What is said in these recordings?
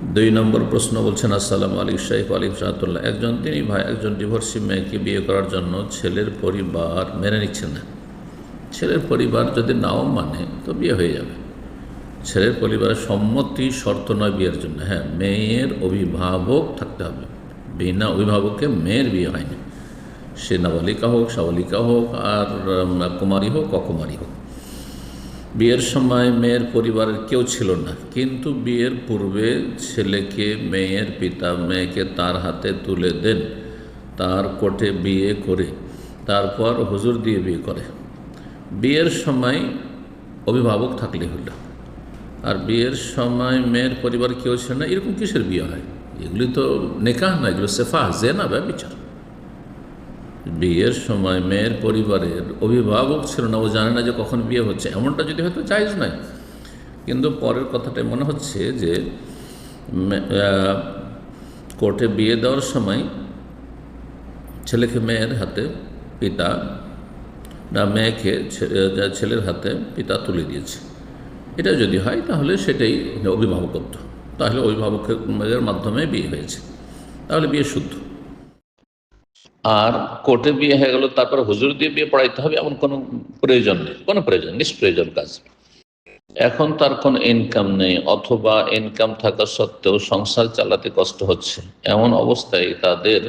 দুই নম্বর প্রশ্ন বলছেন, আসসালামু আলাইকুম শাইখ আলিম সাহাতুল্লাহ। একজন ডিভোর্সি মেয়েকে বিয়ে করার জন্য ছেলের পরিবার মেনে নিচ্ছে না। ছেলের পরিবার যদি নাও মানে তো বিয়ে হয়ে যাবে। ছেলের পরিবারের সম্মতি শর্ত নয় বিয়ের জন্য। হ্যাঁ, মেয়ের অভিভাবক থাকতে হবে। বিনা অভিভাবকে মেয়ের বিয়ে হয়নি। সে নাবালিকা হোক, সাবালিকা হোক, আর কুমারী হোক, অকুমারী হোক। বিয়ের সময় মেয়ের পরিবারের কেউ ছিল না, কিন্তু বিয়ের পূর্বে ছেলেকে মেয়ের পিতা মেয়েকে তার হাতে তুলে দেন, তার কোর্টে বিয়ে করে তারপর হুজুর দিয়ে বিয়ে করে। বিয়ের সময় অভিভাবক থাকলে হলো। আর বিয়ের সময় মেয়ের পরিবার কেউ ছিল না, এরকম কিসের বিয়ে হয়? এগুলি তো নেকাহ নয়, এগুলো সেফা, জেনা, ব্যভিচার। বিয়ের সময় মেয়ের পরিবারের অভিভাবক ছিল না, ও জানে না যে কখন বিয়ে হচ্ছে, এমনটা যদি হয়তো জায়েজ নয়। কিন্তু পরের কথাটা মনে হচ্ছে যে কোর্টে বিয়ে দেওয়ার সময় ছেলেকে মেয়ের হাতে পিতা, না মেয়েকে ছেলের হাতে পিতা তুলে দিয়েছে, এটা যদি হয় তাহলে সেটাই অভিভাবকত্ব। তাহলে অভিভাবকের মাধ্যমে বিয়ে হয়েছে, তাহলে বিয়ে শুদ্ধ। আর কোর্টে বিয়ে হয়ে গেল, তারপর হুজুর দিয়ে বিয়ে পড়াইতে হবে, এমন কোনো প্রয়োজন নেই, কোনো প্রয়োজন, নিষ্প্রয়োজন কাজ। এখন তার কোনো ইনকাম নেই, অথবা ইনকাম থাকা সত্ত্বেও সংসার চালাতে কষ্ট হচ্ছে, এমন অবস্থায় তাদের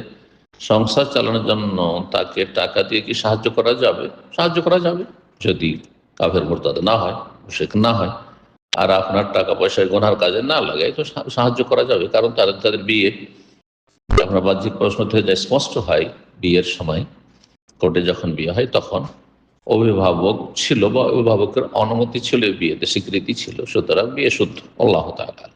সংসার চালানোর জন্য তাকে টাকা দিয়ে কি সাহায্য করা যাবে? সাহায্য করা যাবে, যদি কাফের মুরতাদ না হয়, মুশরিক না হয়, আর আপনার টাকা পয়সায় গুনার কাজে না লাগায়, তো সাহায্য করা যাবে। কারণ তাদের বিয়ে, আপনার বাহ্যিক প্রশ্ন থেকে যা স্পষ্ট হয়, বিয়ের সময় কোর্টে যখন বিয়ে হয় তখন অভিভাবক ছিল বা অভিভাবকের অনুমতি ছিল, বিয়েতে স্বীকৃতি ছিল, সুতরাং বিয়ে শুদ্ধ। আল্লাহ তাআলা।